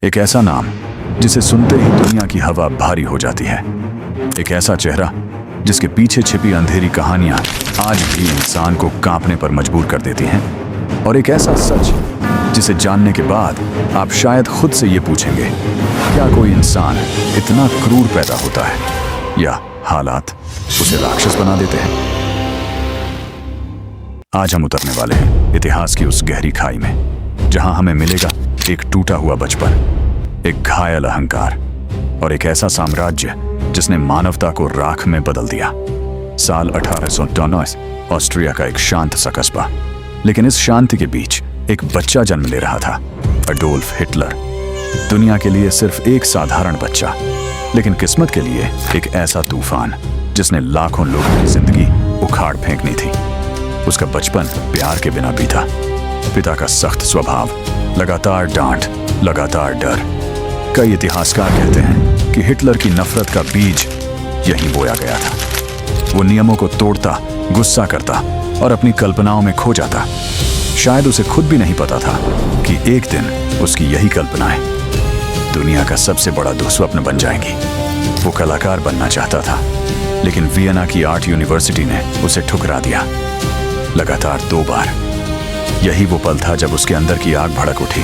एक ऐसा नाम जिसे सुनते ही दुनिया की हवा भारी हो जाती है। एक ऐसा चेहरा जिसके पीछे छिपी अंधेरी कहानियां आज भी इंसान को कांपने पर मजबूर कर देती हैं। और एक ऐसा सच जिसे जानने के बाद आप शायद खुद से ये पूछेंगे, क्या कोई इंसान इतना क्रूर पैदा होता है या हालात उसे राक्षस बना देते हैं? आज हम उतरने वाले हैं इतिहास की उस गहरी खाई में, जहां हमें मिलेगा एक टूटा हुआ बचपन, एक घायल अहंकार और एक ऐसा साम्राज्य जिसने मानवता को राख में बदल दिया। साल 1893, ऑस्ट्रिया का एक शांत सा कस्बा, लेकिन इस शांति के बीच एक बच्चा जन्म ले रहा था, अडोल्फ हिटलर। दुनिया के लिए सिर्फ एक साधारण बच्चा, लेकिन किस्मत के लिए एक ऐसा तूफान जिसने लाखों लोगों की जिंदगी उखाड़ फेंकनी थी। उसका बचपन प्यार के बिना बीता। पिता का सख्त स्वभाव, लगातार डांट, लगातार डर। कई इतिहासकार कहते हैं कि हिटलर की नफरत का बीज यहीं बोया गया था। वो नियमों को तोड़ता, गुस्सा करता और अपनी कल्पनाओं में खो जाता। शायद उसे खुद भी नहीं पता था कि एक दिन उसकी यही कल्पनाएं दुनिया का सबसे बड़ा दुःस्वप्न बन जाएंगी। वो कलाकार बनना चाहता था, लेकिन वियना की आर्ट यूनिवर्सिटी ने उसे ठुकरा दिया, लगातार 2 बार। यही वो पल था जब उसके अंदर की आग भड़क उठी।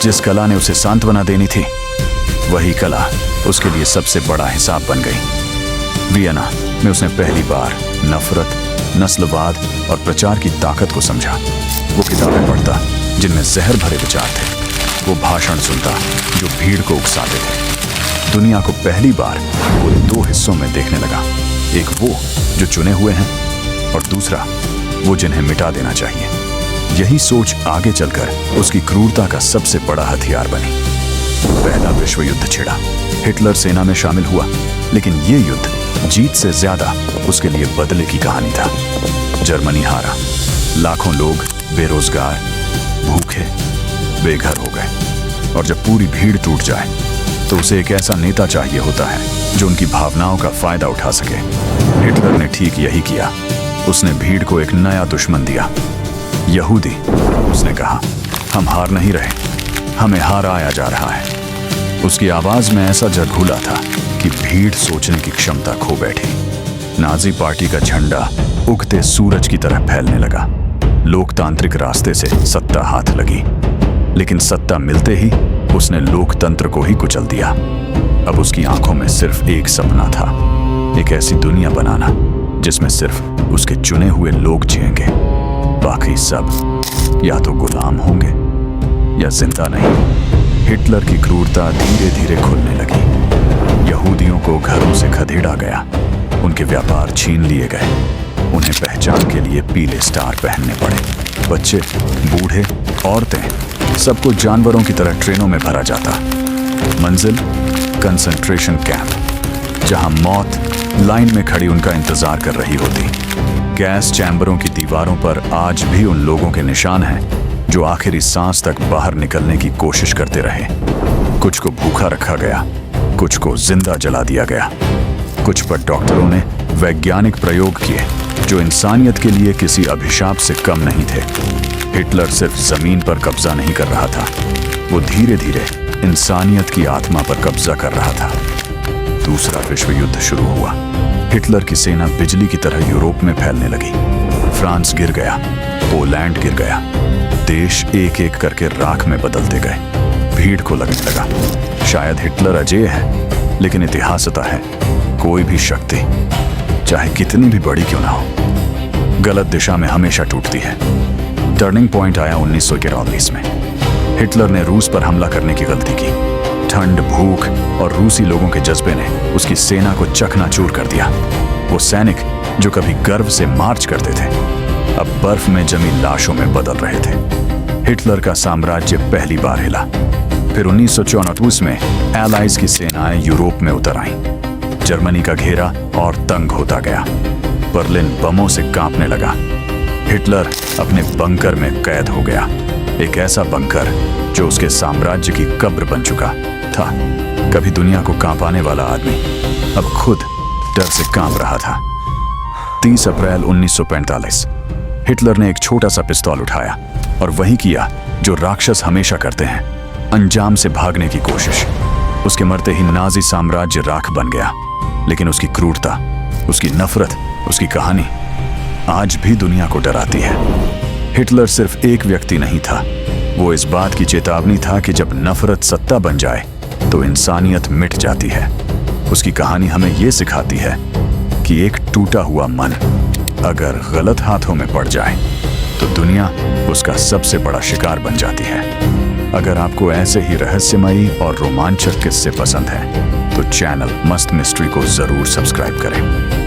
जिस कला ने उसे सांत्वना देनी थी, वही कला उसके लिए सबसे बड़ा हिसाब बन गई। वियना में उसने पहली बार नफरत, नस्लवाद और प्रचार की ताकत को समझा। वो किताबें पढ़ता जिनमें जहर भरे विचार थे। वो भाषण सुनता जो भीड़ को उकसाते थे। दुनिया को पहली बार वो 2 हिस्सों में देखने लगा, एक वो जो चुने हुए हैं और दूसरा वो जिन्हें मिटा देना चाहिए। यही सोच आगे चलकर उसकी क्रूरता का सबसे बड़ा हथियार बनी। पहला विश्व युद्ध छिड़ा। हिटलर सेना में शामिल हुआ, लेकिन ये युद्ध जीत से ज्यादा उसके लिए बदले की कहानी था। जर्मनी हारा, लाखों लोग बेरोजगार, भूखे, बेघर हो गए। और जब पूरी भीड़ टूट जाए तो उसे एक ऐसा नेता चाहिए होता है जो उनकी भावनाओं का फायदा उठा सके। हिटलर ने ठीक यही किया। उसने भीड़ को एक नया दुश्मन दिया, यहूदी। उसने कहा, हम हार नहीं रहे, हमें हाराया जा रहा है। उसकी आवाज में ऐसा जघूला था कि भीड़ सोचने की क्षमता खो बैठी। नाजी पार्टी का झंडा उगते सूरज की तरह फैलने लगा। लोकतांत्रिक रास्ते से सत्ता हाथ लगी, लेकिन सत्ता मिलते ही उसने लोकतंत्र को ही कुचल दिया। अब उसकी आंखों में सिर्फ एक सपना था, एक ऐसी दुनिया बनाना जिसमें सिर्फ उसके चुने हुए लोग जिएंगे, बाकी सब या तो गुलाम होंगे या जिंदा नहीं। हिटलर की क्रूरता धीरे धीरे खुलने लगी। यहूदियों को घरों से खदेड़ा गया, उनके व्यापार छीन लिए गए, उन्हें पहचान के लिए पीले स्टार पहनने पड़े। बच्चे, बूढ़े, औरतें, सबको जानवरों की तरह ट्रेनों में भरा जाता। मंजिल कंसंट्रेशन कैंप, जहां मौत लाइन में खड़ी उनका इंतजार कर रही होती। गैस चैम्बरों की दीवारों पर आज भी उन लोगों के निशान हैं जो आखिरी सांस तक बाहर निकलने की कोशिश करते रहे। कुछ को भूखा रखा गया, कुछ को जिंदा जला दिया गया, कुछ पर डॉक्टरों ने वैज्ञानिक प्रयोग किए जो इंसानियत के लिए किसी अभिशाप से कम नहीं थे। हिटलर सिर्फ जमीन पर कब्जा नहीं कर रहा था, वो धीरे धीरे इंसानियत की आत्मा पर कब्जा कर रहा था। दूसरा विश्व युद्ध शुरू हुआ। हिटलर की सेना बिजली की तरह यूरोप में फैलने लगी। फ्रांस गिर गया, पोलैंड गिर गया। देश एक एक करके राख में बदलते गए। भीड़ को लगने लगा, शायद हिटलर अजेय है, लेकिन इतिहासता है, कोई भी शक्ति, चाहे कितनी भी बड़ी क्यों ना हो, गलत दिशा में हमेशा टूटती है। टर्निंग पॉइंट आया 1944 में। हिटलर ने रूस पर हमला करने की गलती की। ठंड, भूख और रूसी लोगों के जज्बे ने उसकी सेना को चकनाचूर कर दिया। वो सैनिक जो कभी गर्व से मार्च करते थे, अब बर्फ में जमी लाशों में बदल रहे थे। हिटलर का साम्राज्य पहली बार हिला। फिर 1934 में एलाइज की सेनाएं यूरोप में उतर आईं। जर्मनी का घेरा और तंग होता गया। बर्लिन बमों से कांपने लगा। हिटलर अपने बंकर में कैद हो गया, एक ऐसा बंकर जो उसके साम्राज्य की कब्र बन चुका था। कभी दुनिया को कांपाने वाला आदमी अब खुद डर से कांप रहा था। 30 अप्रैल 1945 हिटलर ने एक छोटा सा पिस्तौल उठाया और वही किया जो राक्षस हमेशा करते हैं। अंजाम से भागने की कोशिश। उसके मरते ही नाजी साम्राज्य राख बन गया, लेकिन उसकी क्रूरता, उसकी नफरत, उसकी कहानी आज भी दुनिया को डराती है। हिटलर सिर्फ एक व्यक्ति नहीं था, वो इस बात की चेतावनी था कि जब नफरत सत्ता बन जाए तो इंसानियत मिट जाती है। उसकी कहानी हमें ये सिखाती है कि एक टूटा हुआ मन अगर गलत हाथों में पड़ जाए तो दुनिया उसका सबसे बड़ा शिकार बन जाती है। अगर आपको ऐसे ही रहस्यमयी और रोमांचक किस्से पसंद हैं तो चैनल मस्त मिस्ट्री को जरूर सब्सक्राइब करें।